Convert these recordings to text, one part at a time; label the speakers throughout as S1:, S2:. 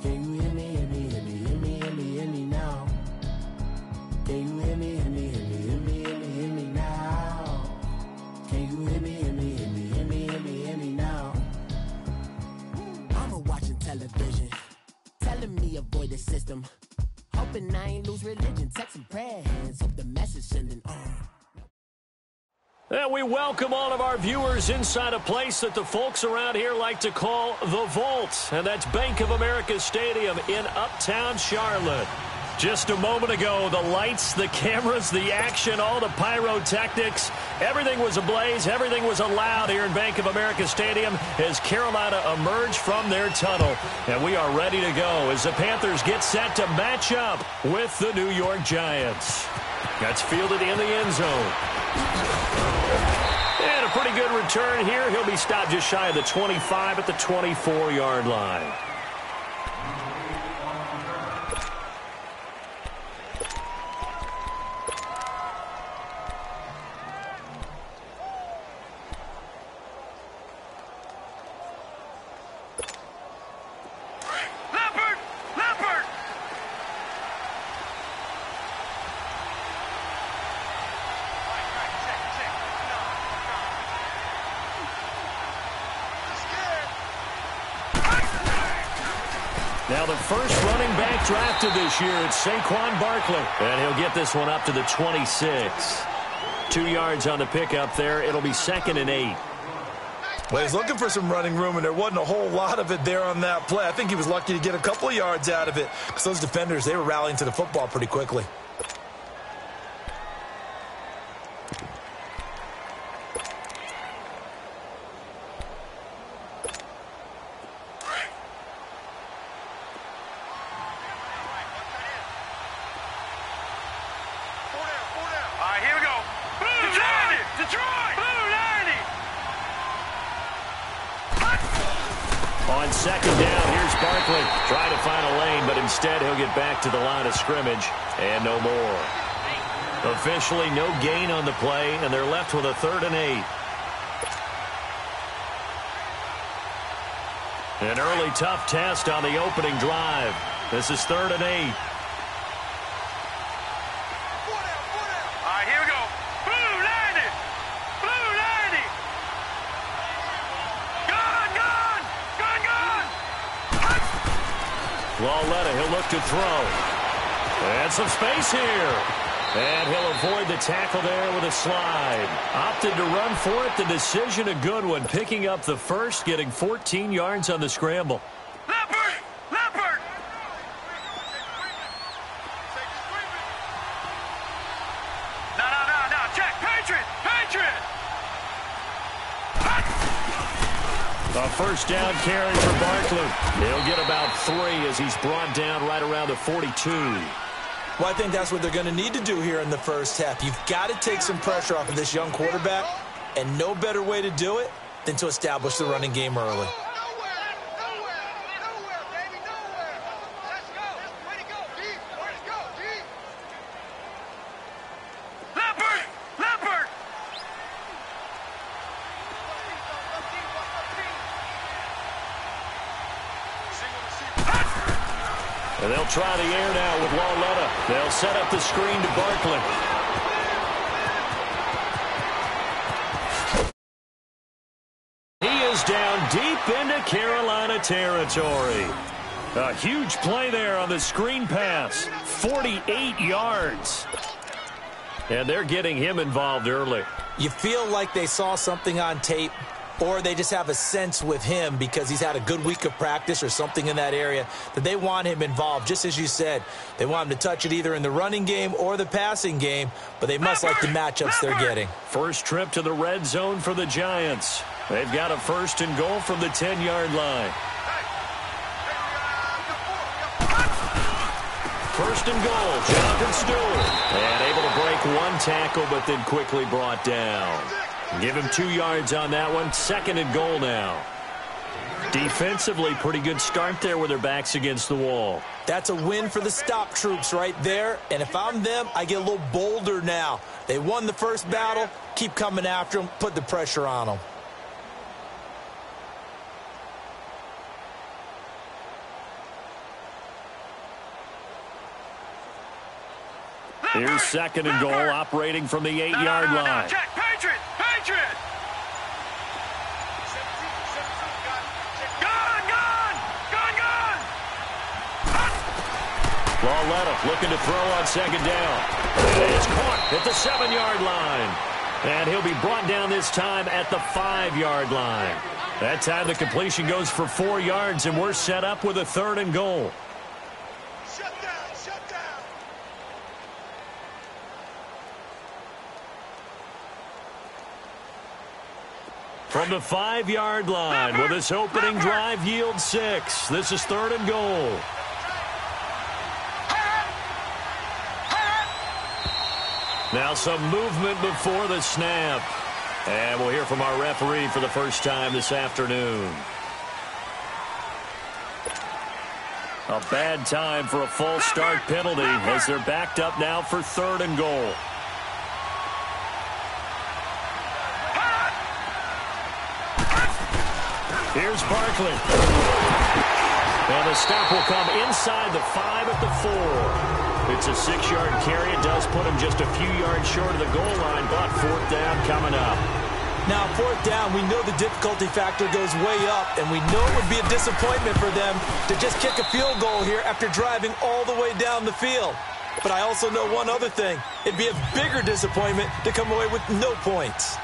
S1: Can you hear me, hear me, hear me, hear me, hear me, hear me now? Can you hear me, hear me, hear me, hear me, hear me, hear me now? Can you hear me, hear me, hear me, hear me, hear me, hear me now? Mama watching television, telling me avoid the system. Hoping I ain't lose religion, texting prayer hands, hope the message sending on.
S2: And we welcome all of our viewers inside a place that the folks around here like to call the Vault. And that's Bank of America Stadium in Uptown Charlotte. Just a moment ago, the lights, the cameras, the action, all the pyrotechnics, everything was ablaze, everything was allowed here in Bank of America Stadium as Carolina emerged from their tunnel. And we are ready to go as the Panthers get set to match up with the New York Giants. That's fielded in the end zone. And a pretty good return here. He'll be stopped just shy of the 25 at the 24-yard line. Now the first running back drafted this year, it's Saquon Barkley. And he'll get this one up to the 26. 2 yards on the pickup there. It'll be 2nd and 8.
S3: Well, he's looking for some running room, and there wasn't a whole lot of it there on that play. I think he was lucky to get a couple of yards out of it because those defenders, they were rallying to the football pretty quickly.
S2: On 2nd down, here's Barkley. Trying to find a lane, but instead he'll get back to the line of scrimmage and no more. Officially no gain on the play, and they're left with a 3rd and 8. An early tough test on the opening drive. This is 3rd and 8. Lauletta, he'll look to throw. And some space here. And he'll avoid the tackle there with a slide. Opted to run for it. The decision a good one. Picking up the first, getting 14 yards on the scramble.
S4: Leopard! Leopard! No. Check. Patriot! Patriot!
S2: A first down carry for Barkley. He'll get about 3 as he's brought down right around the 42.
S3: Well, I think that's what they're going to need to do here in the first half. You've got to take some pressure off of this young quarterback, and no better way to do it than to establish the running game early.
S2: And they'll try the air now with Lauletta. They'll set up the screen to Barkley. He is down deep into Carolina territory. A huge play there on the screen pass. 48 yards. And they're getting him involved early.
S3: You feel like they saw something on tape, or they just have a sense with him because he's had a good week of practice or something in that area that they want him involved. Just as you said, they want him to touch it either in the running game or the passing game, but they must like the matchups they're getting.
S2: First trip to the red zone for the Giants. They've got a 1st and goal from the 10-yard line. 1st and goal, Jonathan Stewart. And able to break one tackle, but then quickly brought down. Give him 2 yards on that one. 2nd and goal now. Defensively, pretty good start there with their backs against the wall.
S3: That's a win for the stop troops right there. And if I'm them, I get a little bolder now. They won the first battle. Keep coming after them. Put the pressure on them.
S2: Here's second and goal, operating from the 8-yard line.
S4: Check, Patriot! Patriot! Gun!
S2: Lauletta looking to throw on second down. And it's caught at the 7-yard line. And he'll be brought down this time at the 5-yard line. That time the completion goes for 4 yards, and we're set up with a 3rd and goal.
S4: Shut down!
S2: From the 5-yard line, will this opening drive yield 6? This is 3rd and goal. Now some movement before the snap. And we'll hear from our referee for the first time this afternoon. A bad time for a false start penalty as they're backed up now for 3rd and goal. Here's Barkley. And the stop will come inside the 5 at the 4. It's a 6-yard carry. It does put him just a few yards short of the goal line, but 4th down coming up.
S3: Now, 4th down, we know the difficulty factor goes way up, and we know it would be a disappointment for them to just kick a field goal here after driving all the way down the field. But I also know one other thing. It'd be a bigger disappointment to come away with no points.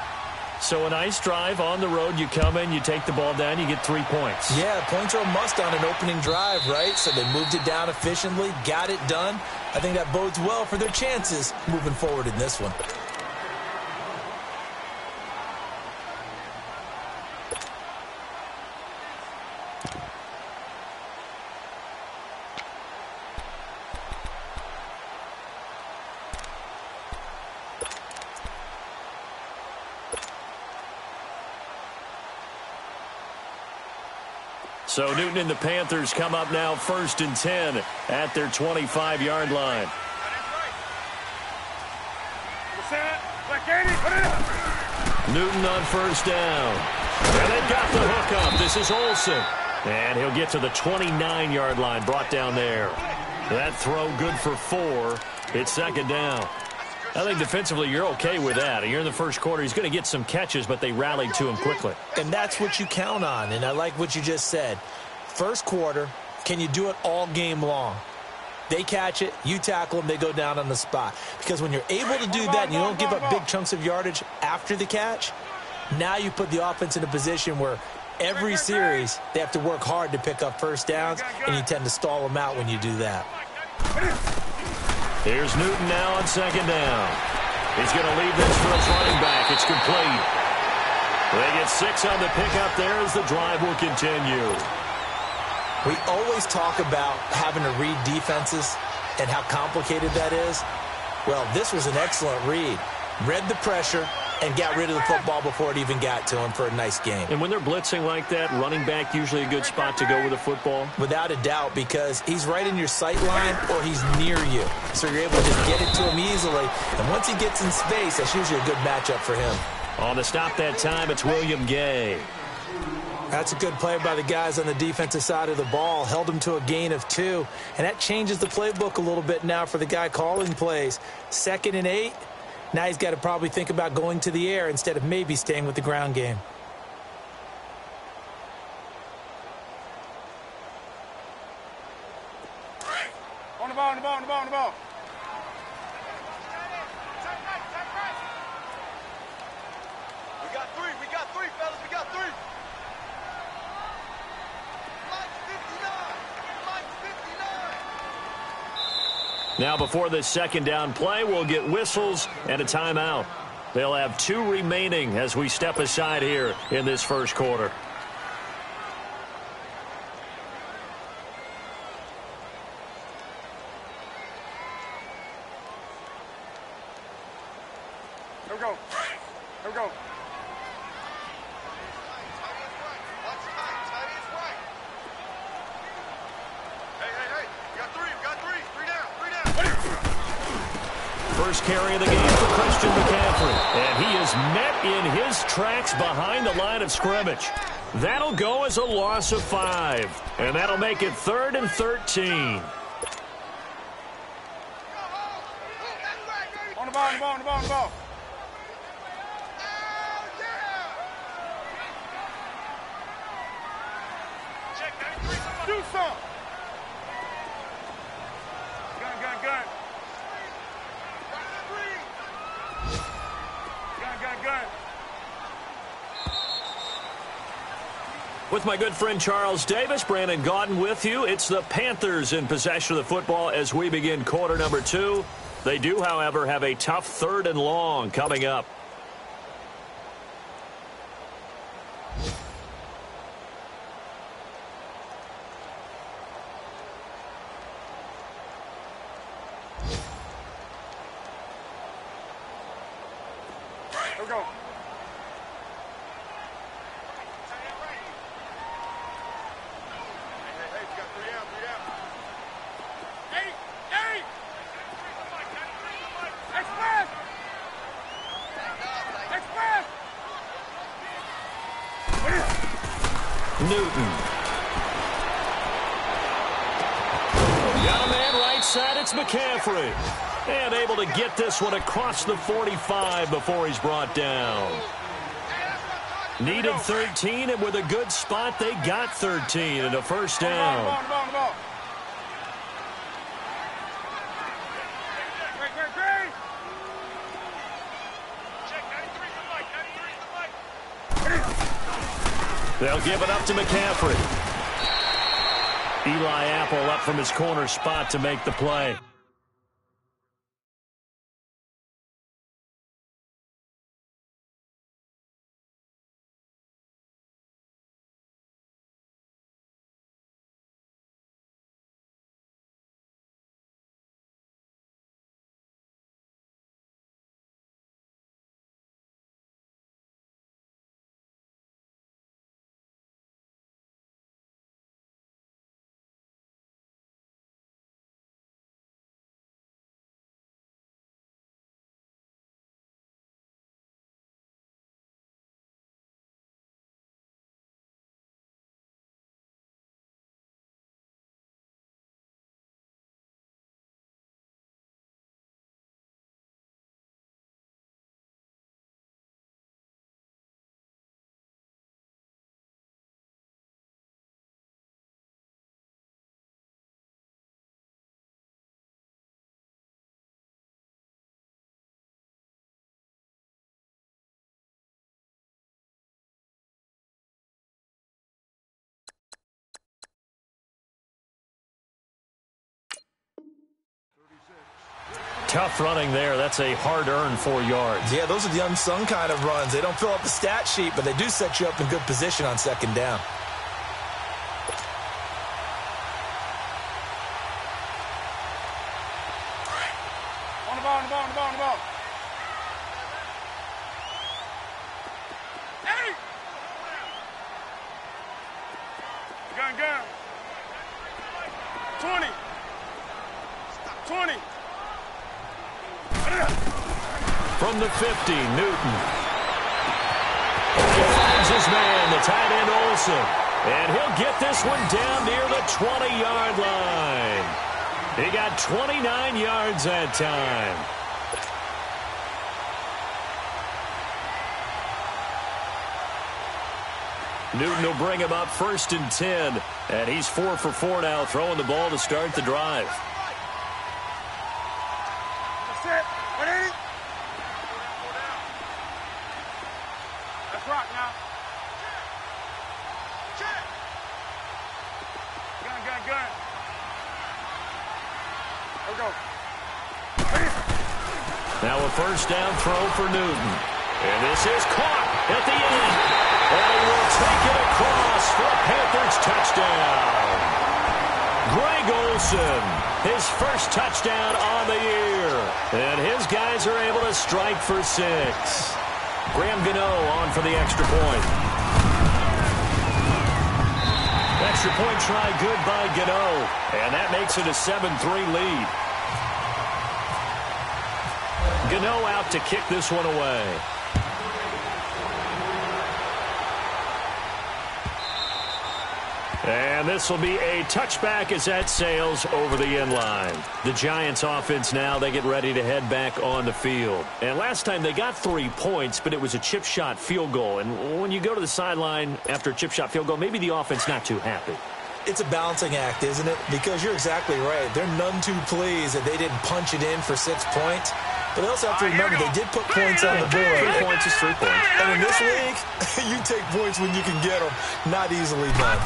S2: So a nice drive on the road. You come in, you take the ball down, you get 3 points.
S3: Yeah, points are a must on an opening drive, right? So they moved it down efficiently, got it done. I think that bodes well for their chances moving forward in this one.
S2: So Newton and the Panthers come up now 1st and 10 at their 25-yard line. Newton on 1st down. And they've got the hook up. This is Olsen. And he'll get to the 29-yard line, brought down there. That throw good for 4. It's 2nd down. I think defensively you're okay with that. You're in the first quarter. He's going to get some catches, but they rallied to him quickly.
S3: And that's what you count on, and I like what you just said. First quarter, can you do it all game long? They catch it, you tackle them, they go down on the spot. Because when you're able to do that and you don't give up big chunks of yardage after the catch, now you put the offense in a position where every series they have to work hard to pick up first downs, and you tend to stall them out when you do that.
S2: Here's Newton now on 2nd down. He's going to leave this for his running back. It's complete. They get 6 on the pickup there as the drive will continue.
S3: We always talk about having to read defenses and how complicated that is. Well, this was an excellent read. Read the pressure and got rid of the football before it even got to him for a nice game.
S2: And when they're blitzing like that, running back usually a good spot to go with the football?
S3: Without a doubt, because he's right in your sight line or he's near you. So you're able to just get it to him easily. And once he gets in space, that's usually a good matchup for him.
S2: On the stop that time, it's William Gay.
S3: That's a good play by the guys on the defensive side of the ball. Held him to a gain of 2. And that changes the playbook a little bit now for the guy calling plays. 2nd and 8. Now he's got to probably think about going to the air instead of maybe staying with the ground game.
S4: On the ball. We got three, fellas. We got 3.
S2: Now before this 2nd down play, we'll get whistles and a timeout. They'll have 2 remaining as we step aside here in this first quarter.
S4: Here we go. Hey. We got 3. Three down.
S2: First carry of the game for Christian McCaffrey. And he is met in his tracks behind the line of scrimmage. That'll go as a loss of 5. And that'll make it 3rd and 13.
S4: ball. Do some. Gun. Gun.
S2: With my good friend Charles Davis, Brandon Gaudin with you. It's the Panthers in possession of the football as we begin quarter number 2. They do, however, have a tough 3rd and long coming up.
S4: Here we go. Hey, you got 3 out. 8. Express.
S2: Newton. Got a man right side. It's McCaffrey. And able to get this one across the 45 before he's brought down. Needed 13, and with a good spot, they got 13 and a first down.
S4: Ball. Great. Check 93.
S2: They'll give it up to McCaffrey. Eli Apple up from his corner spot to make the play. Tough running there. That's a hard-earned 4 yards.
S3: Yeah, those are the unsung kind of runs. They don't fill up the stat sheet, but they do set you up in good position on 2nd down.
S4: On the ball. Hey! Gun. 20.
S2: From the 50, Newton. He finds his man, the tight end Olsen. And he'll get this one down near the 20-yard line. He got 29 yards that time. Newton will bring him up 1st and 10. And he's 4 for 4 now, throwing the ball to start the drive.
S4: That's it. Ready? Let's rock now. Check. Gun. Here we go.
S2: Now a first down throw for Newton. And this is caught at the end. And he will take it across for a Panthers touchdown. Greg Olsen, his first touchdown on the year. And his guys are able to strike for 6. Graham Gano on for the extra point. Extra point try good by Gano. And that makes it a 7-3 lead. Gano out to kick this one away. And this will be a touchback as that sails over the end line. The Giants offense now, they get ready to head back on the field. And last time they got 3 points, but it was a chip shot field goal. And when you go to the sideline after a chip shot field goal, maybe the offense not too happy.
S3: It's a balancing act, isn't it? Because you're exactly right. They're none too pleased that they didn't punch it in for 6 points. But they also have to remember they did put points on the board.
S2: 3 points is 3 points.
S3: And in this league, you take points when you can get them. Not easily done.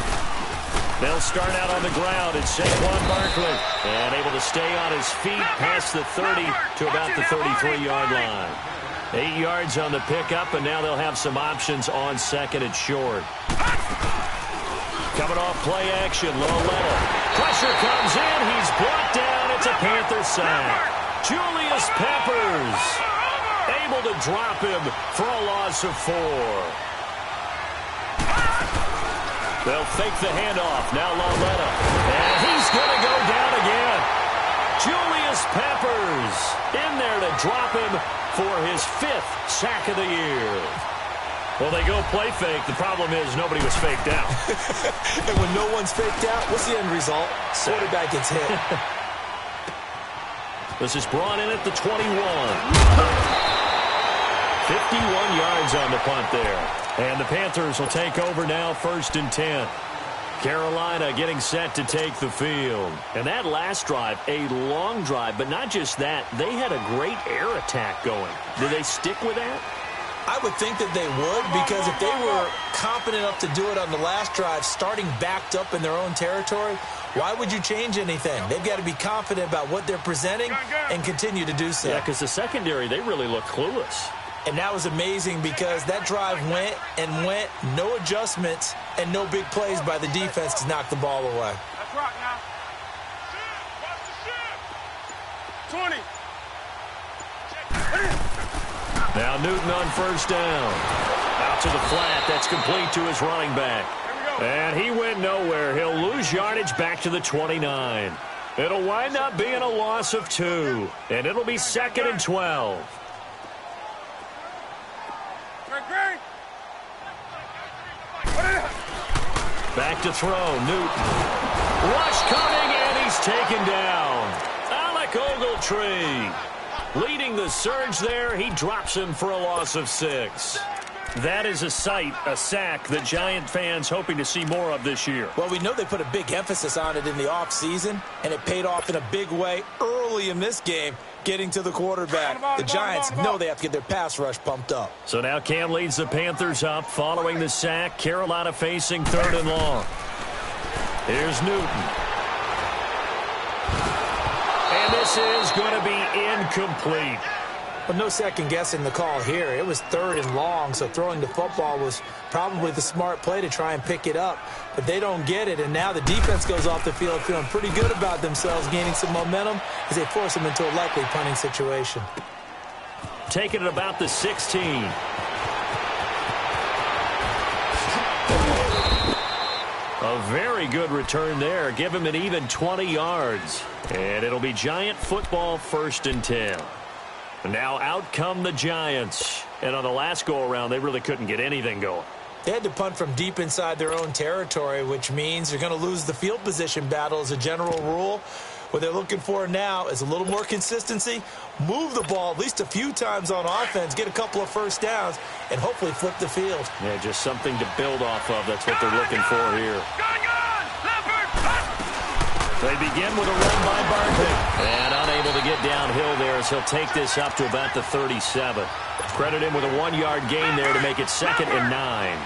S2: They'll start out on the ground. It's Saquon Barkley. And able to stay on his feet past the 30 to about the 33-yard line. 8 yards on the pickup, and now they'll have some options on second and short. Coming off play action, low level. Pressure comes in. He's brought down. It's a Panther sack. Julius Peppers able to drop him for a loss of 4. They'll fake the handoff. Now Lauletta. And he's going to go down again. Julius Peppers in there to drop him for his 5th sack of the year. Well, they go play fake. The problem is nobody was faked out.
S3: And when no one's faked out, what's the end result? Quarterback gets hit.
S2: This is brought in at the 21. 51 yards on the punt there. And the Panthers will take over now, 1st and 10. Carolina getting set to take the field. And that last drive, a long drive, but not just that. They had a great air attack going. Do they stick with that?
S3: I would think that they would, because if they were competent enough to do it on the last drive, starting backed up in their own territory, why would you change anything? They've got to be confident about what they're presenting and continue to do so.
S2: Yeah, because the secondary, they really look clueless.
S3: And that was amazing because that drive went and went, no adjustments and no big plays by the defense to knock the ball away.
S4: Let's rock now. Watch the shit. 20.
S2: Now Newton on 1st down. Out to the flat. That's complete to his running back. And he went nowhere. He'll lose yardage back to the 29. It'll wind up being a loss of 2. And it'll be 2nd and 12. Back to throw. Newton. Rush coming, and he's taken down. Alec Ogletree leading the surge there. He drops him for a loss of 6. That is a sight, a sack that Giant fans hoping to see more of this year.
S3: Well, we know they put a big emphasis on it in the offseason, and it paid off in a big way early in this game, getting to the quarterback. The Giants know they have to get their pass rush pumped up.
S2: So now Cam leads the Panthers up following the sack. Carolina facing 3rd and long. Here's Newton. And this is going to be incomplete.
S3: But no second guessing the call here. It was 3rd and long, so throwing the football was probably the smart play to try and pick it up. But they don't get it, and now the defense goes off the field feeling pretty good about themselves, gaining some momentum as they force them into a likely punting situation.
S2: Taking it about the 16. A very good return there. Give him an even 20 yards. And it'll be Giant football, 1st and 10. Now out come the Giants. And on the last go-around, they really couldn't get anything going.
S3: They had to punt from deep inside their own territory, which means they're going to lose the field position battle as a general rule. What they're looking for now is a little more consistency, move the ball at least a few times on offense, get a couple of 1st downs, and hopefully flip the field.
S2: Yeah, just something to build off of. That's what they're looking for here. They begin with a run by Barkley. And unable to get downhill there as he'll take this up to about the 37. Credit him with a 1-yard gain there to make it 2nd and 9.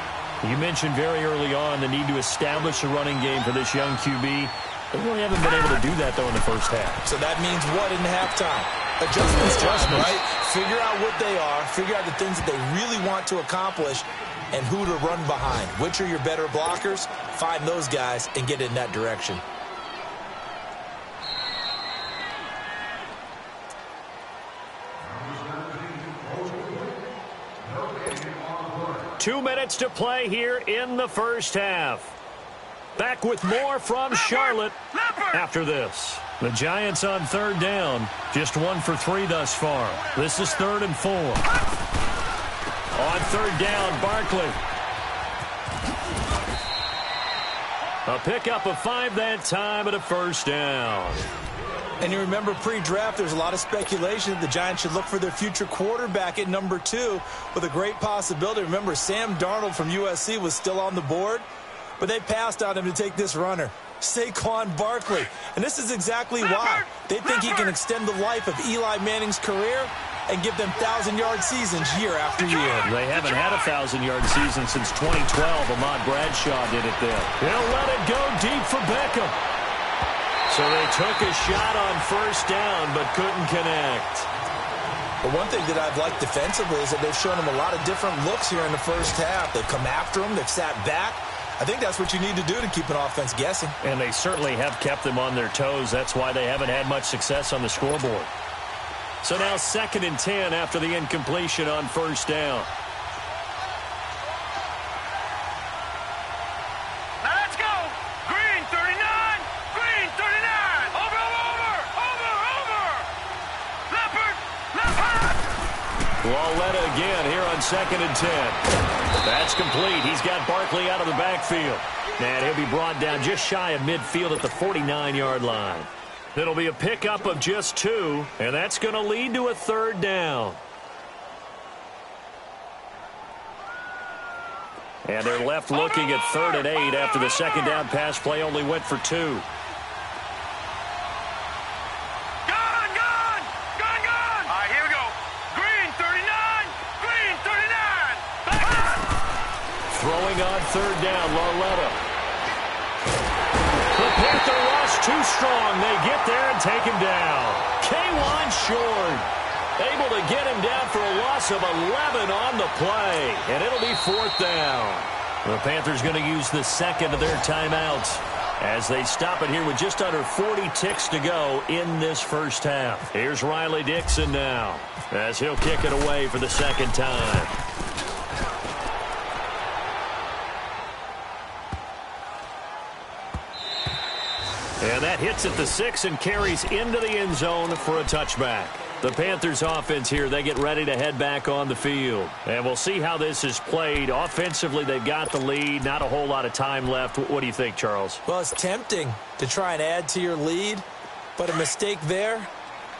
S2: You mentioned very early on the need to establish a running game for this young QB. They really haven't been able to do that, though, in the first half.
S3: So that means what in halftime? Adjustments, right? Figure out what they are, figure out the things that they really want to accomplish, and who to run behind. Which are your better blockers? Find those guys and get in that direction.
S2: Two minutes to play here in the first half. Back with more from Charlotte after this. The Giants on 3rd down. Just 1 for 3 thus far. This is 3rd and 4. On 3rd down, Barkley. A pickup of 5 that time and a first down.
S3: And you remember pre-draft, there's a lot of speculation that the Giants should look for their future quarterback at number 2 with a great possibility. Remember, Sam Darnold from USC was still on the board, but they passed on him to take this runner, Saquon Barkley. And this is exactly why. They think he can extend the life of Eli Manning's career and give them 1,000-yard seasons year after year.
S2: They haven't had a 1,000-yard season since 2012. Ahmad Bradshaw did it then. He'll let it go deep for Beckham. So they took a shot on first down but couldn't connect.
S3: But one thing that I've liked defensively is that they've shown him a lot of different looks here in the first half. They've come after him. They've sat back. I think that's what you need to do to keep an offense guessing.
S2: And they certainly have kept them on their toes. That's why they haven't had much success on the scoreboard. So now 2nd and 10 after the incompletion on first down.
S4: Now let's go. Green 39. Green 39. Over. Leopard.
S2: Walletta again here on 2nd and 10. That's complete. He's got Barkley out of the backfield. And he'll be brought down just shy of midfield at the 49-yard line. It'll be a pickup of just 2, and that's going to lead to a 3rd down. And they're left looking at 3rd and 8 after the 2nd down pass play only went for 2.
S4: Gun. All right, here we go. Green 39. Green 39. Back up.
S2: Throwing on 3rd down, Larletta. The Panther rush too strong. They get there and take him down. K'Wan Short able to get him down for a loss of 11 on the play. And it'll be 4th down. The Panthers going to use the 2nd of their timeouts as they stop it here with just under 40 ticks to go in this first half. Here's Riley Dixon now as he'll kick it away for the 2nd time. And that hits at the 6 and carries into the end zone for a touchback. The Panthers offense here, they get ready to head back on the field. And we'll see how this is played. Offensively, they've got the lead. Not a whole lot of time left. What do you think, Charles?
S3: Well, it's tempting to try and add to your lead, but a mistake there,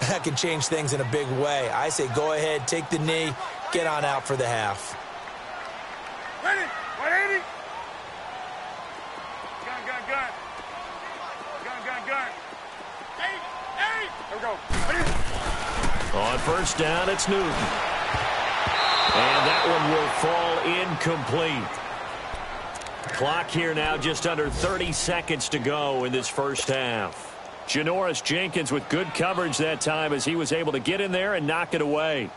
S3: that can change things in a big way. I say go ahead, take the knee, get on out for the half.
S4: Ready. 180. Gun. Hey. Here we go. Ready.
S2: On first down, it's Newton. And that one will fall incomplete. Clock here now, just under 30 seconds to go in this first half. Janoris Jenkins with good coverage that time as he was able to get in there and knock it away.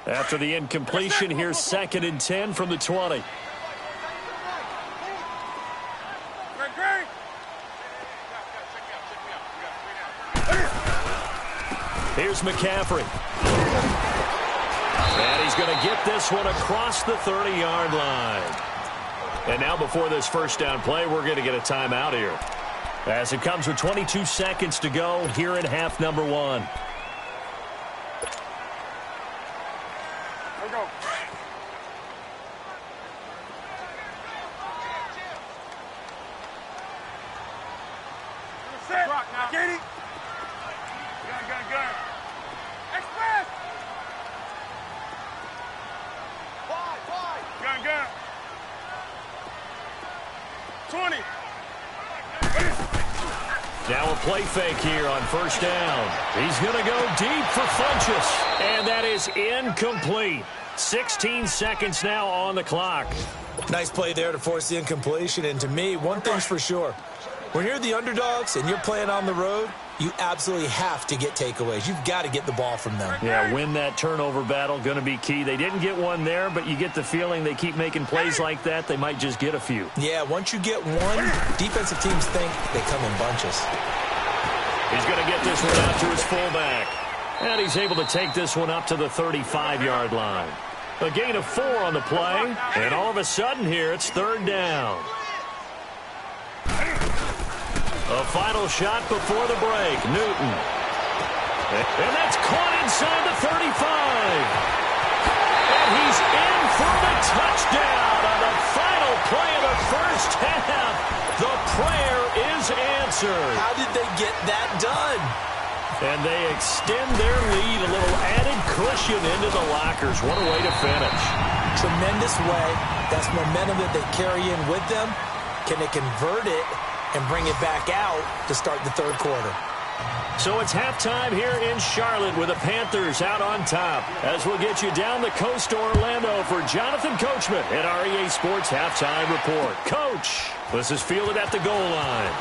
S2: After the incompletion, here's 2nd and 10 from the 20. Here's McCaffrey. And he's going to get this one across the 30-yard line. And now before this first down play, we're going to get a timeout here. As it comes with 22 seconds to go here in half number 1.
S4: Here we go. Set. Rock now. Katie. Gun. Express. Wide. Gun. 20.
S2: Now a play fake here on first down. He's going to go deep for Funchess. And that is incomplete. 16 seconds now on the clock.
S3: Nice play there to force the incompletion. And to me, one thing's for sure. When you're the underdogs and you're playing on the road, you absolutely have to get takeaways. You've got to get the ball from them.
S2: Yeah, win that turnover battle, going to be key. They didn't get one there, but you get the feeling they keep making plays like that, they might just get a few.
S3: Yeah, once you get one, defensive teams think they come in bunches.
S2: He's going to get this one out to his fullback. And he's able to take this one up to the 35-yard line. A gain of 4 on the play, and all of a sudden here, it's 3rd down. A final shot before the break. Newton. And that's caught inside the 35. And he's in for the touchdown on the final final play of the first half. The prayer is answered.
S3: How did they get that done?
S2: And they extend their lead, a little added cushion into the lockers. What a way to finish.
S3: Tremendous way. That's momentum that they carry in with them. Can they convert it and bring it back out to start the third quarter?
S2: So it's halftime here in Charlotte with the Panthers out on top. As we'll get you down the coast to Orlando for Jonathan Coachman at our EA Sports Halftime Report. Coach, this is fielded at the goal line.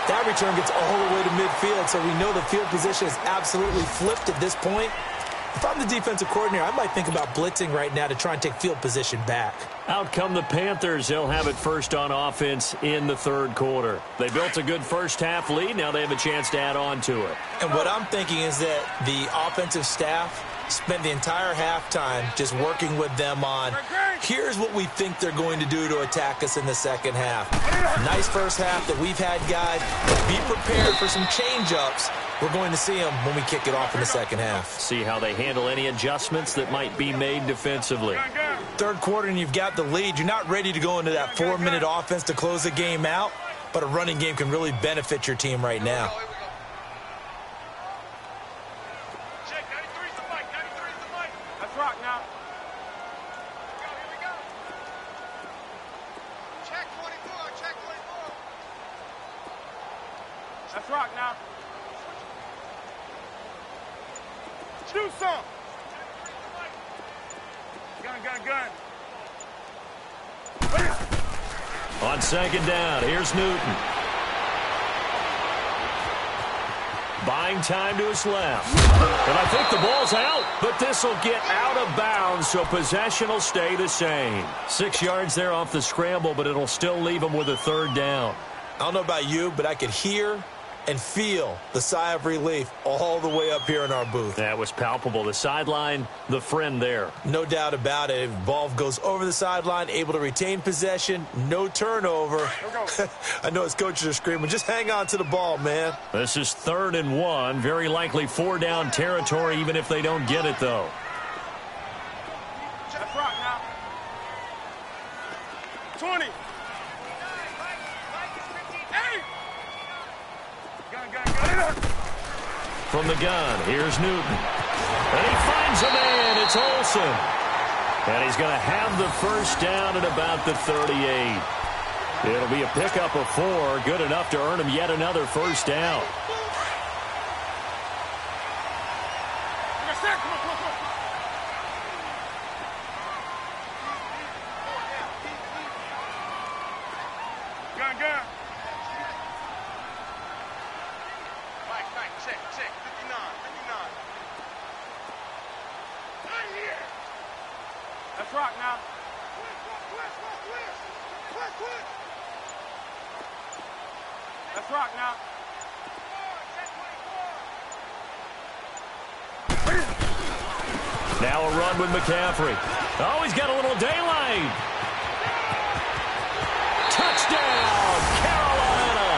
S3: That return gets all the way to midfield, so we know the field position is absolutely flipped at this point. If I'm the defensive coordinator, I might think about blitzing right now to try and take field position back.
S2: Out come the Panthers. They'll have it first on offense in the third quarter. They built a good first half lead. Now they have a chance to add on to it.
S3: And what I'm thinking is that the offensive staff spent the entire halftime just working with them on, here's what we think they're going to do to attack us in the second half. Nice first half that we've had, guys. Be prepared for some change-ups. We're going to see them when we kick it off in the second half.
S2: See how they handle any adjustments that might be made defensively.
S3: Third quarter and you've got the lead. You're not ready to go into that 4-minute offense to close the game out, but a running game can really benefit your team right now.
S4: Let's rock now. Check 24, check 24. Let's rock now. Do some. Gun.
S2: On second down, here's Newton. Buying time to his left. And I think the ball's out, but this will get out of bounds, so possession will stay the same. 6 yards there off the scramble, but it'll still leave him with a third down.
S3: I don't know about you, but I could hear and feel the sigh of relief all the way up here in our booth.
S2: That was palpable. The sideline, the friend there.
S3: No doubt about it. Ball goes over the sideline, able to retain possession, no turnover. I know his coaches are screaming, just hang on to the ball, man.
S2: This is 3rd and 1. Very likely 4-down territory, even if they don't get it, though.
S4: Let's rock now. 20.
S2: From the gun, here's Newton. And he finds a man. It's Olsen. And he's going to have the first down at about the 38. It'll be a pickup of 4. Good enough to earn him yet another first down.
S4: Gun. Check, 59. Let's rock now. Let's rock now.
S2: Now a run with McCaffrey. Oh, he's got a little daylight. Touchdown, Carolina.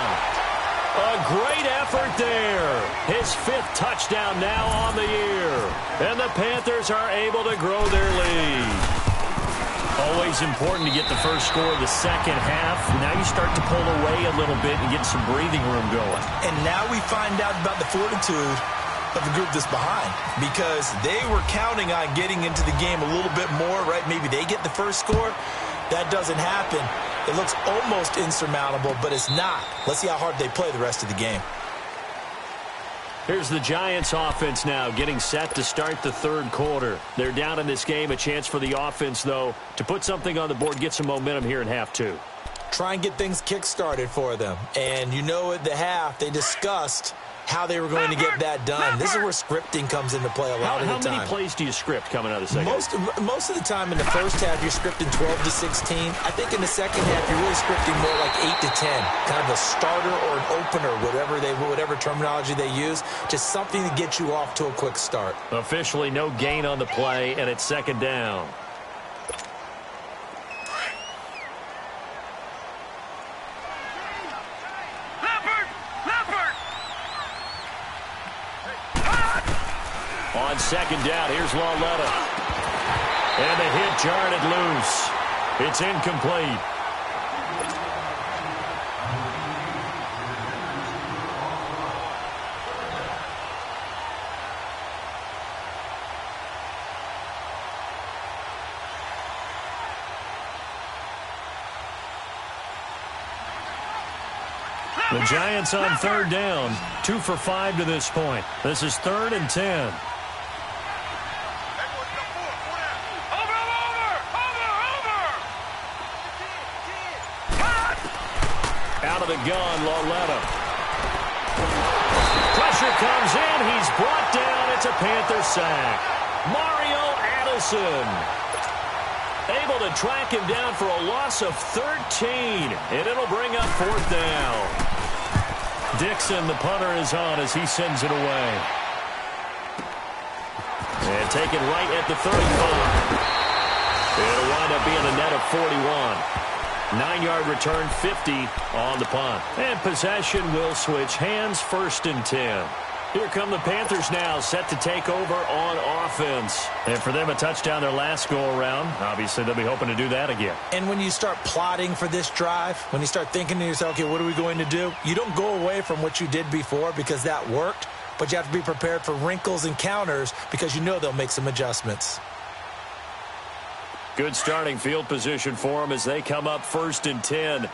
S2: A great effort there. His 5th touchdown now on the year. And the Panthers are able to grow their lead. Always important to get the first score of the second half. Now you start to pull away a little bit and get some breathing room going.
S3: And now we find out about the fortitude of the group that's behind, because they were counting on getting into the game a little bit more, right? Maybe they get the first score. That doesn't happen. It looks almost insurmountable, but it's not. Let's see how hard they play the rest of the game.
S2: Here's the Giants offense now getting set to start the third quarter. They're down in this game. A chance for the offense, though, to put something on the board, get some momentum here in half 2.
S3: Try and get things kick-started for them. And you know at the half, they discussed how they were going to get that done. This is where scripting comes into play a lot of the time.
S2: How many plays do you script coming out of the second half?
S3: Most of the time in the first half, you're scripting 12 to 16. I think in the second half, you're really scripting more like 8 to 10. Kind of a starter or an opener, whatever terminology they use. Just something to get you off to a quick start.
S2: Officially no gain on the play, and it's second down. On on second down. Here's Lauletta. And the hit jarred it loose. It's incomplete. The Giants on third down, 2 for 5 to this point. This is 3rd and 10. Out of the gun, Lauletta. Pressure comes in. He's brought down. It's a Panther sack. Mario Addison able to track him down for a loss of 13. And it'll bring up 4th down. Dixon, the punter, is on as he sends it away. And taken right at the 35. It'll wind up being a net of 41. 9-yard return, 50 on the punt. And possession will switch hands, 1st and 10. Here come the Panthers now, set to take over on offense. And for them, a touchdown their last go-around. Obviously, they'll be hoping to do that again.
S3: And when you start plotting for this drive, when you start thinking to yourself, okay, what are we going to do? You don't go away from what you did before because that worked, but you have to be prepared for wrinkles and counters because you know they'll make some adjustments.
S2: Good starting field position for them as they come up 1st and 10.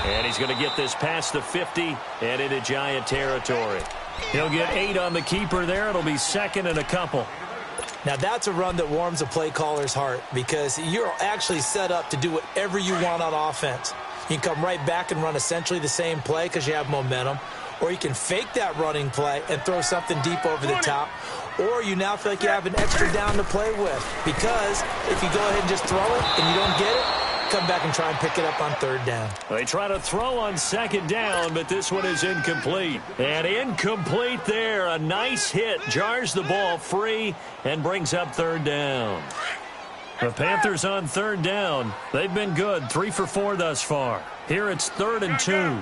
S2: And he's going to get this past the 50 and into Giant territory. He'll get 8 on the keeper there. It'll be 2nd and a couple.
S3: Now, that's a run that warms a play caller's heart because you're actually set up to do whatever you want on offense. You can come right back and run essentially the same play because you have momentum, or you can fake that running play and throw something deep over the top, or you now feel like you have an extra down to play with because if you go ahead and just throw it and you don't get it, come back and try and pick it up on 3rd down.
S2: They try to throw on 2nd down, but this one is incomplete. And incomplete there. A nice hit. Jars the ball free and brings up 3rd down. The Panthers on 3rd down. They've been good. 3 for 4 thus far. Here it's 3rd and 2.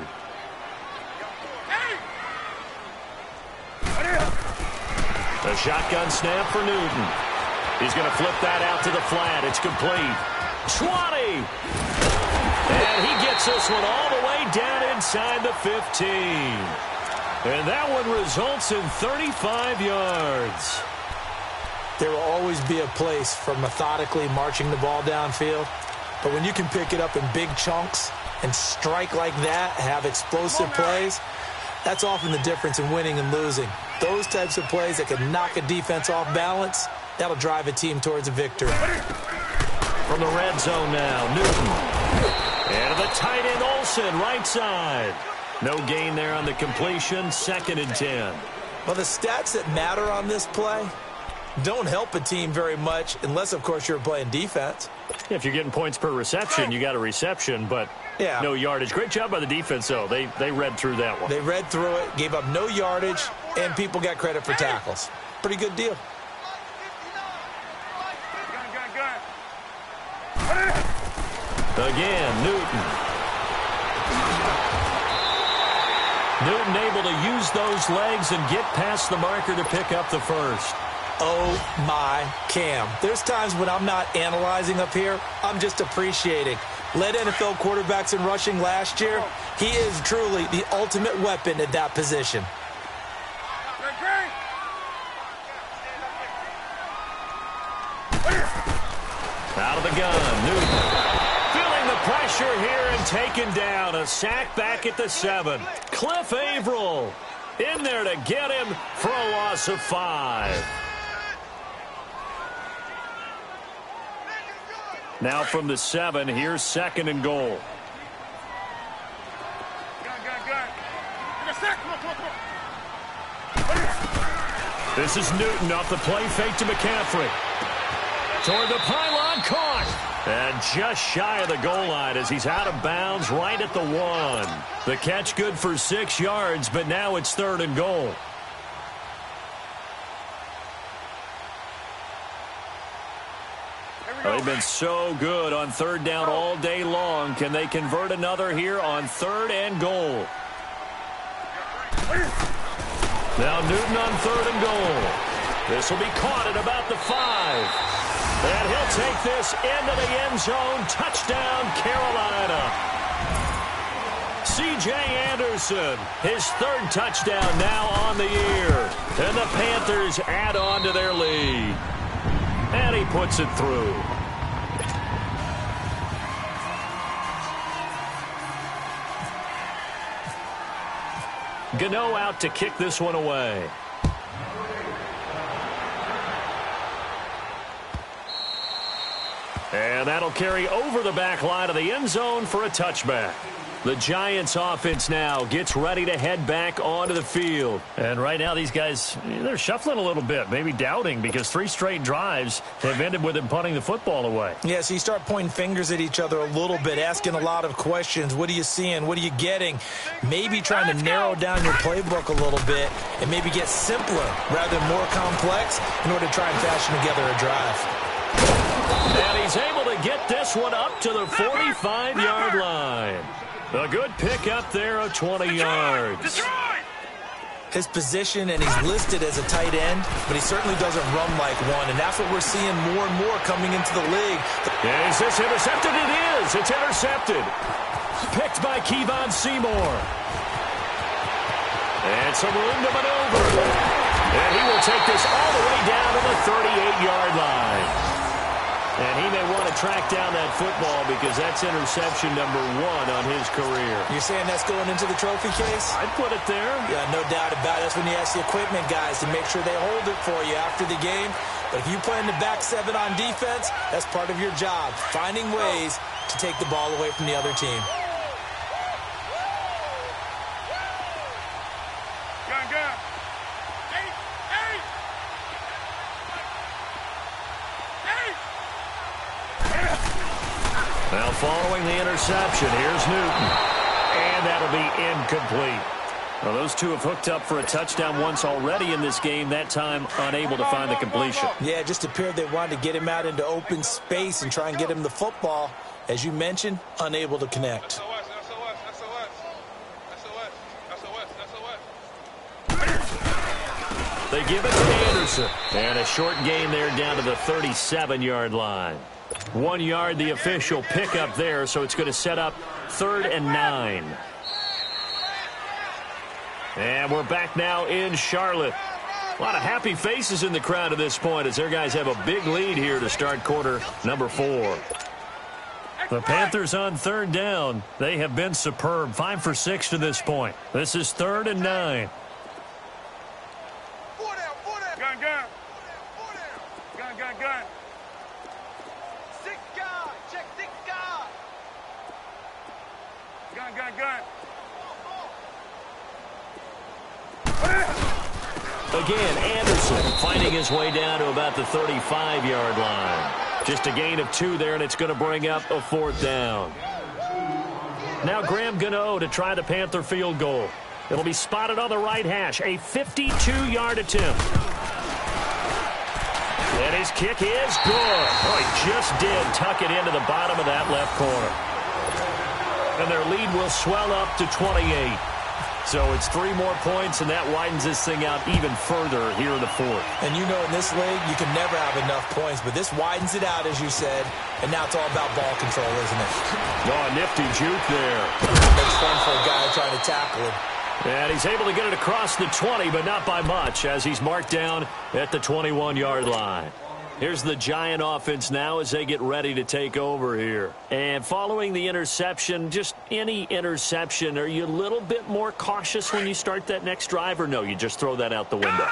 S2: A shotgun snap for Newton. He's going to flip that out to the flat. It's complete. 20. And he gets this one all the way down inside the 15. And that one results in 35 yards.
S3: There will always be a place for methodically marching the ball downfield. But when you can pick it up in big chunks and strike like that, have explosive plays, that's often the difference in winning and losing. Those types of plays that can knock a defense off balance, that'll drive a team towards a victory.
S2: From the red zone now, Newton. And the tight end Olsen, right side. No gain there on the completion, 2nd and 10.
S3: Well, the stats that matter on this play don't help a team very much unless, of course, you're playing defense.
S2: If you're getting points per reception, you got a reception, but no yardage. Great job by the defense, though. They read through that one.
S3: They read through it, gave up no yardage, and people got credit for tackles. Pretty good deal.
S2: Again, Newton. Newton able to use those legs and get past the marker to pick up the first.
S3: Oh, my Cam. There's times when I'm not analyzing up here. I'm just appreciating. Led NFL quarterbacks in rushing last year. He is truly the ultimate weapon at that position.
S2: Out of the gun, Newton. Feeling the pressure here and taken down. A sack back at the 7. Cliff Averill in there to get him for a loss of 5. Now from the 7, here's 2nd and goal. This is Newton off the play fake to McCaffrey. Toward the pylon, caught. And just shy of the goal line as he's out of bounds right at the 1. The catch good for 6 yards, but now it's 3rd and goal. Well, they've been so good on third down all day long. Can they convert another here on 3rd and goal? Now Newton on 3rd and goal. This will be caught at about the 5. And he'll take this into the end zone. Touchdown, Carolina. C.J. Anderson, his 3rd touchdown now on the year. And the Panthers add on to their lead. And he puts it through. Gano out to kick this one away. And that'll carry over the back line of the end zone for a touchback. The Giants offense now gets ready to head back onto the field. And right now these guys, they're shuffling a little bit, maybe doubting, because 3 straight drives have ended with them punting the football away.
S3: Yeah, so you start pointing fingers at each other a little bit, asking a lot of questions. What are you seeing? What are you getting? Maybe trying to narrow down your playbook a little bit and maybe get simpler rather than more complex in order to try and fashion together a drive.
S2: And he's able to get this one up to the 45-yard line. A good pick up there of 20 yards.
S3: His position, and he's listed as a tight end, but he certainly doesn't run like one, and that's what we're seeing more and more coming into the league.
S2: Is this intercepted? It is. It's intercepted. Picked by Kevon Seymour. And some room to maneuver. And he will take this all the way down to the 38-yard line. And he may want to track down that football because that's interception number 1 on his career.
S3: You're saying that's going into the trophy case?
S2: I'd put it there.
S3: Yeah, no doubt about it. That's when you ask the equipment guys to make sure they hold it for you after the game. But if you play in the back 7 on defense, that's part of your job, finding ways to take the ball away from the other team.
S2: Now following the interception, here's Newton. And that'll be incomplete. Well, those two have hooked up for a touchdown once already in this game, that time unable to find the completion.
S3: Yeah, it just appeared they wanted to get him out into open space and try and get him the football. As you mentioned, unable to connect.
S2: They give it to Anderson. And a short gain there down to the 37-yard line. 1 yard, the official pickup there, so it's going to set up 3rd and 9. And we're back now in Charlotte. A lot of happy faces in the crowd at this point as their guys have a big lead here to start quarter number 4. The Panthers on 3rd down. They have been superb, 5 for 6 to this point. This is 3rd and 9.
S4: Gun.
S2: Again, Anderson finding his way down to about the 35-yard line. Just a gain of 2 there, and it's going to bring up a 4th down. Now Graham Gano to try the Panther field goal. It'll be spotted on the right hash, a 52-yard attempt. And his kick is good. Oh, he just did tuck it into the bottom of that left corner. And their lead will swell up to 28. So it's 3 more points, and that widens this thing out even further here in the 4th.
S3: And you know in this league, you can never have enough points, but this widens it out, as you said, and now it's all about ball control, isn't it?
S2: Oh, nifty juke there.
S3: It's fun for a guy trying to tackle him.
S2: And he's able to get it across the 20, but not by much, as he's marked down at the 21-yard line. Here's the Giant offense now as they get ready to take over here. And following the interception, just any interception, are you a little bit more cautious when you start that next drive, or no, you just throw that out the window?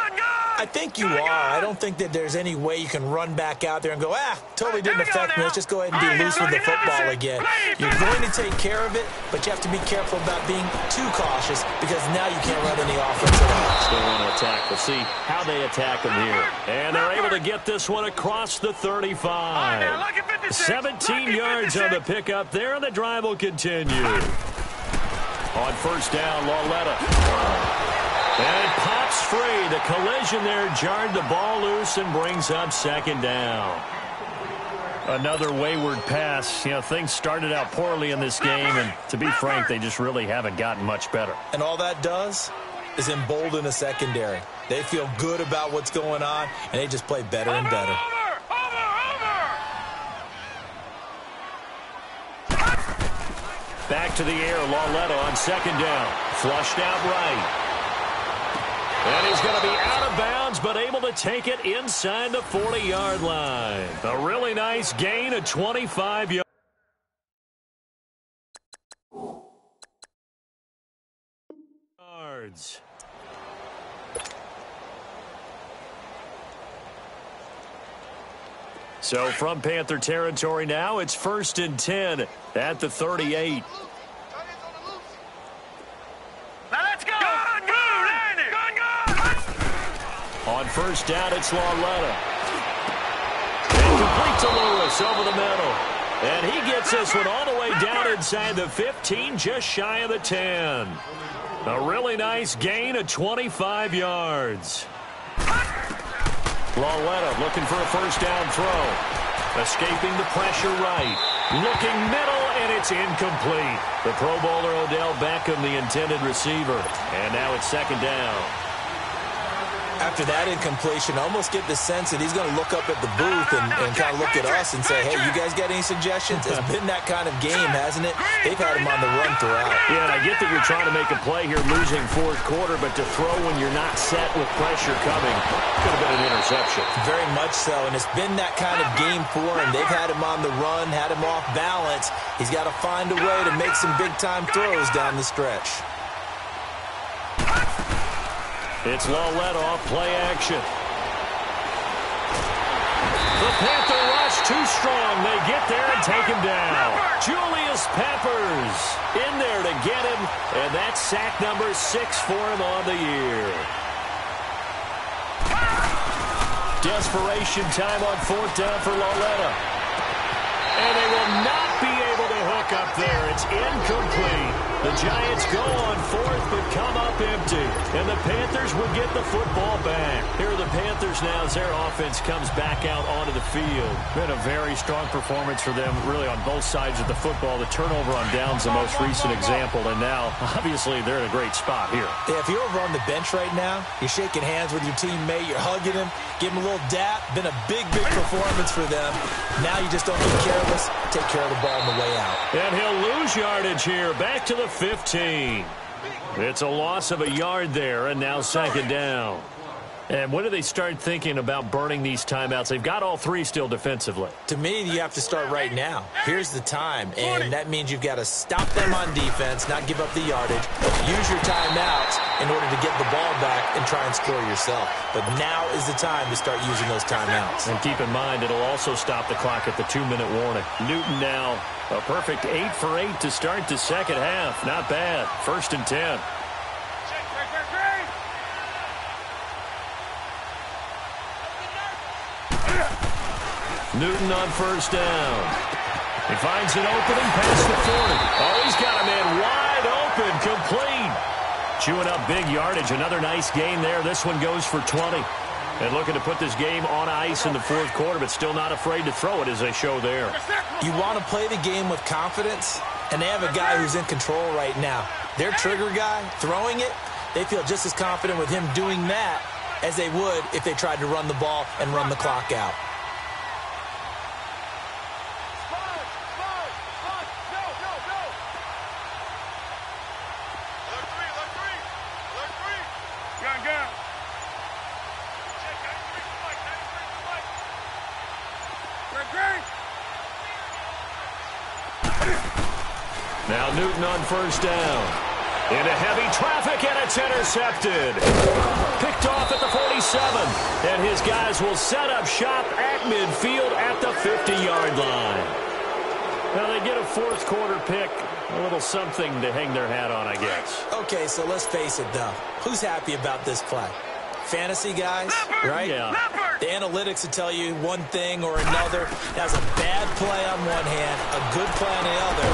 S3: I think you are. I don't think that there's any way you can run back out there and go, totally didn't affect me. Let's just go ahead and be loose with the football again. You're going to take care of it, but you have to be careful about being too cautious because now you can't run any offense at all.
S2: Still want to attack. We'll see how they attack them here. And they're able to get this one across the 35. 17 yards on the pickup there, and the drive will continue. On 1st down, Lauletta. And it pops free. The collision there jarred the ball loose and brings up 2nd down. Another wayward pass. You know, things started out poorly in this game, and to be frank, they just really haven't gotten much better.
S3: And all that does is embolden a secondary. They feel good about what's going on, and they just play better and better.
S2: Back to the air, Lauletta on second down. Flushed out right. And he's going to be out of bounds, but able to take it inside the 40-yard line. A really nice gain of 25 yards. So from Panther territory now, it's 1st and 10 at the 38.
S4: Now let's go.
S2: On first down, it's Lauletta. And complete to Lewis over the middle. And he gets this one all the way down inside the 15, just shy of the 10. A really nice gain of 25 yards. Lauletta looking for a first down throw. Escaping the pressure right. Looking middle, and it's incomplete. The Pro Bowler Odell Beckham, the intended receiver. And now it's second down.
S3: After that incompletion, I almost get the sense that he's going to look up at the booth and kind of look at us and say, hey, you guys got any suggestions? It's been that kind of game, hasn't it? They've had him on the run throughout.
S2: Yeah, and I get that you're trying to make a play here losing fourth quarter, but to throw when you're not set with pressure coming could have been an interception.
S3: Very much so, and it's been that kind of game for him. They've had him on the run, had him off balance. He's got to find a way to make some big-time throws down the stretch.
S2: It's Lauletta off play action. The Panther rush too strong. They get there and take him down. Julius Peppers in there to get him, and that's sack number 6 for him on the year. Desperation time on fourth down for Lauletta. And they will not be able to hook up there. It's incomplete. The Giants go on fourth, but come up empty. And the Panthers would get the football back. Here are the Panthers now as their offense comes back out onto the field. Been a very strong performance for them, really, on both sides of the football. The turnover on downs, the most recent example. And now, obviously, they're in a great spot here.
S3: Yeah, if you're over on the bench right now, you're shaking hands with your teammate, you're hugging him, give him a little dap. Been a big, big performance for them. Now you just don't get careless. Take care of the ball on the way out.
S2: And he'll lose yardage here. Back to the 15. It's a loss of a yard there, and now second down. And when do they start thinking about burning these timeouts? They've got all three still defensively.
S3: To me, you have to start right now. Here's the time, and that means you've got to stop them on defense, not give up the yardage, use your timeouts in order to get the ball back and try and score yourself. But now is the time to start using those timeouts.
S2: And keep in mind, it'll also stop the clock at the 2-minute warning. Newton now a perfect 8 for 8 to start the second half. Not bad. 1st and 10. Newton on first down. He finds an opening past the 40. Oh, he's got a man wide open, complete. Chewing up big yardage. Another nice gain there. This one goes for 20. And looking to put this game on ice in the fourth quarter, but still not afraid to throw it as they show there.
S3: You want to play the game with confidence, and they have a guy who's in control right now. Their trigger guy, throwing it, they feel just as confident with him doing that as they would if they tried to run the ball and run the clock out.
S2: Now Newton on first down. Into heavy traffic, and it's intercepted. Picked off at the 47. And his guys will set up shop at midfield at the 50-yard line. Now they get a fourth quarter pick. A little something to hang their hat on, I guess.
S3: Okay, so let's face it, though. Who's happy about this play? Fantasy guys, right?
S2: Yeah.
S3: The analytics will tell you one thing or another. That's a bad play on one hand, a good play on the other.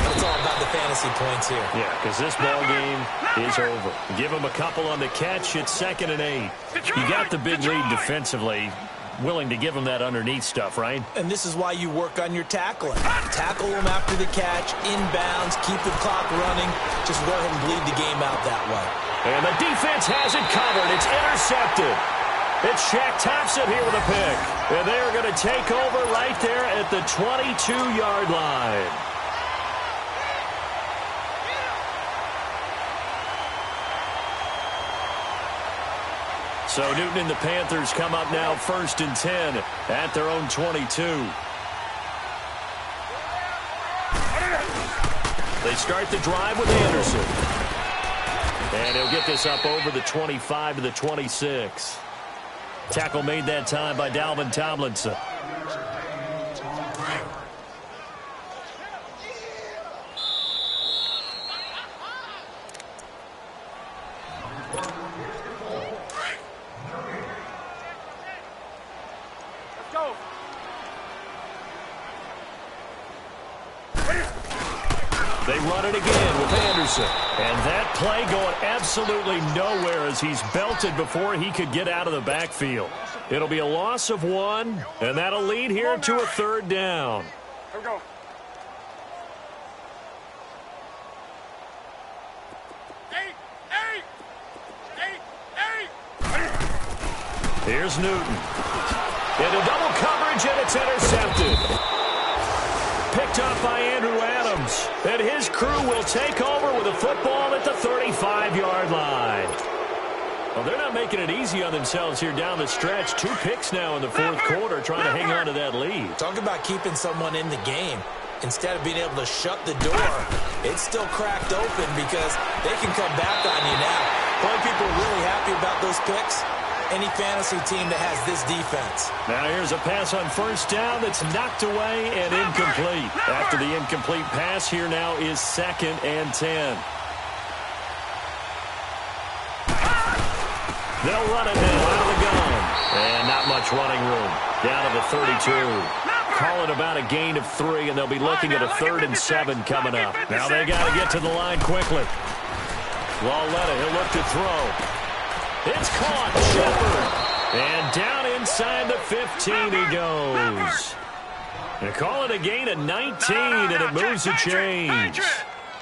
S3: But it's all about the fantasy points here.
S2: Yeah, because this ball game is over. Give them a couple on the catch. It's 2nd and 8. You got the big lead defensively. willing to give him that underneath stuff, right?
S3: And this is why you work on your tackling. Tackle him after the catch, inbounds, keep the clock running. Just go ahead and bleed the game out that way.
S2: And the defense has it covered. It's intercepted. It's Shaq Thompson here with a pick. And they're going to take over right there at the 22-yard line. So Newton and the Panthers come up now 1st and 10 at their own 22. They start the drive with Anderson. And he'll get this up over the 25 to the 26. Tackle made that time by Dalvin Tomlinson. They run it again with Anderson. And that play going absolutely nowhere as he's belted before he could get out of the backfield. It'll be a loss of 1, and that'll lead here to a 3rd down.
S4: Here we go.
S2: Here's Newton. Into double coverage, and it's intercepted. Picked up by Andrew Adams. And his crew will take over with a football at the 35-yard line. Well, they're not making it easy on themselves here down the stretch. 2 picks now in the 4th quarter trying to hang on to that lead.
S3: Talk about keeping someone in the game. Instead of being able to shut the door, it's still cracked open because they can come back on you now. Boy, people are really happy about those picks. Any fantasy team that has this defense.
S2: Now here's a pass on 1st down that's knocked away and incomplete. After the incomplete pass, here now is 2nd and 10. They'll run it now out of the gun. And not much running room. Down to the 32. Call it about a gain of 3, and they'll be looking at a 3rd and 7 coming up. Now they got to get to the line quickly. Lauletta, he'll look to throw. It's caught, Shepard. And down inside the 15 he goes. They call it a gain of 19, and it moves a change.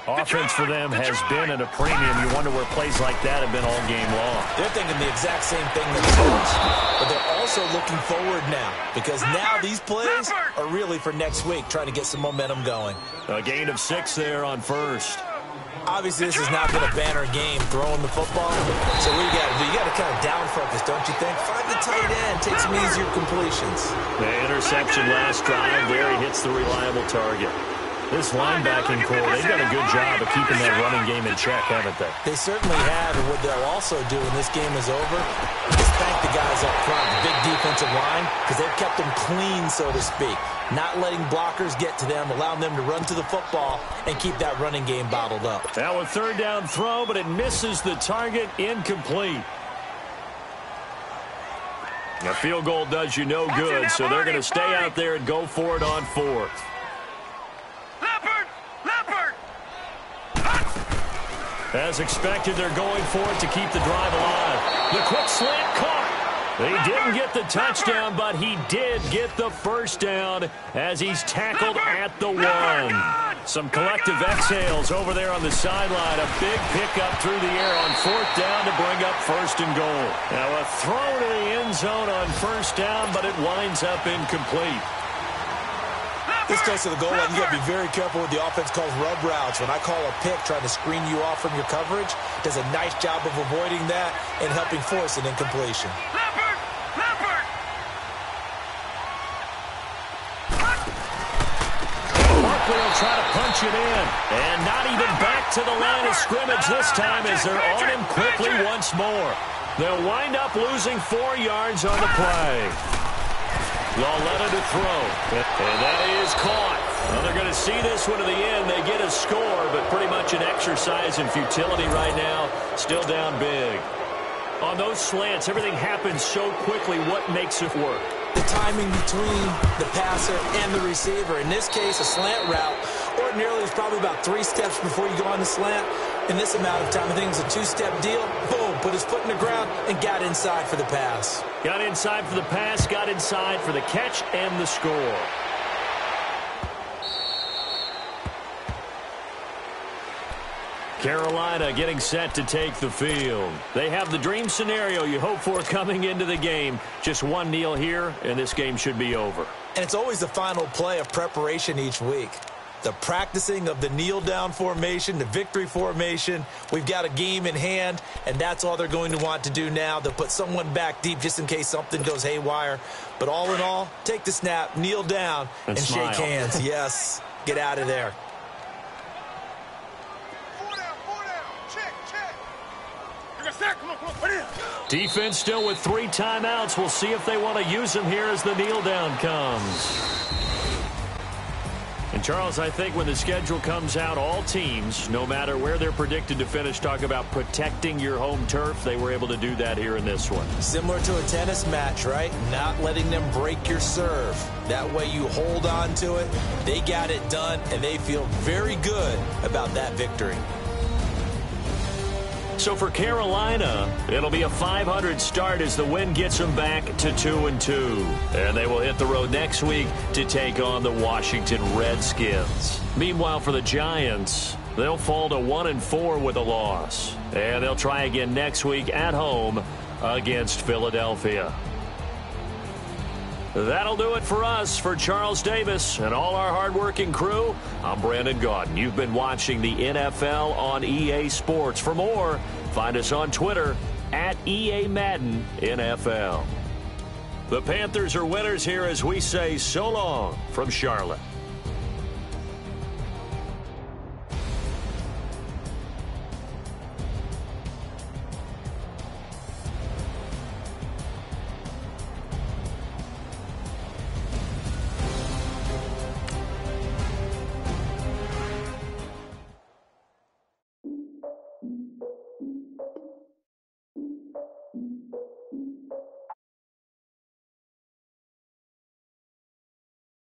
S2: Offense for them has been at a premium. You wonder where plays like that have been all game long.
S3: They're thinking the exact same thing themselves. But they're also looking forward now, because now these plays are really for next week, trying to get some momentum going.
S2: A gain of 6 there on 1st.
S3: Obviously, this has not been a banner game throwing the football. So what you got to do? You got to kind of down focus, don't you think? Find the tight end, take some easier completions.
S2: The interception last drive there. He hits the reliable target. This linebacking core, they've done a good job of keeping that running game in check, haven't they?
S3: They certainly have, and what they'll also do when this game is over is thank the guys up front, the big defensive line, because they've kept them clean, so to speak. Not letting blockers get to them, allowing them to run to the football and keep that running game bottled up.
S2: Now a 3rd down throw, but it misses the target, incomplete. A field goal does you no good, so they're going to stay out there and go for it on 4th. As expected, they're going for it to keep the drive alive. The quick slant caught. They didn't get the touchdown, but he did get the 1st down as he's tackled at the 1. Some collective exhales over there on the sideline. A big pickup through the air on 4th down to bring up 1st and goal. Now a throw to the end zone on 1st down, but it winds up incomplete.
S3: This goes to the goal line. You got to be very careful with the offense calls rub routes. When I call a pick trying to screen you off from your coverage, does a nice job of avoiding that and helping force an incompletion.
S2: Barkley will try to punch it in. And not even back to the line of scrimmage this time as they're on him quickly once more. They'll wind up losing 4 yards on the play. Lauletta to throw. And that is caught. Well, they're going to see this one to the end. They get a score, but pretty much an exercise in futility right now. Still down big. On those slants, everything happens so quickly. What makes it work?
S3: The timing between the passer and the receiver. In this case, a slant route ordinarily is probably about 3 steps before you go on the slant. in this amount of time. I think it was a two-step deal. Boom, put his foot in the ground and got inside for the pass.
S2: Got inside for the pass, got inside for the catch and the score. Carolina getting set to take the field. They have the dream scenario you hope for coming into the game. Just one kneel here, and this game should be over.
S3: And it's always the final play of preparation each week. The practicing of the kneel-down formation, the victory formation. We've got a game in hand, and that's all they're going to want to do now. They'll put someone back deep just in case something goes haywire. But all in all, take the snap, kneel down, and shake hands. Yes, get out of there.
S2: Defense still with 3 timeouts. We'll see if they want to use them here as the kneel down comes. And, Charles, I think when the schedule comes out, all teams, no matter where they're predicted to finish, talk about protecting your home turf. They were able to do that here in this one.
S3: Similar to a tennis match, right? Not letting them break your serve. That way you hold on to it. They got it done, and they feel very good about that victory.
S2: So for Carolina, it'll be a 500 start as the win gets them back to 2-2. And they will hit the road next week to take on the Washington Redskins. Meanwhile, for the Giants, they'll fall to 1-4 with a loss. And they'll try again next week at home against Philadelphia. That'll do it for us. For Charles Davis and all our hardworking crew, I'm Brandon Gaudin. You've been watching the NFL on EA Sports. For more, find us on Twitter at EA Madden NFL. The Panthers are winners here as we say so long from Charlotte.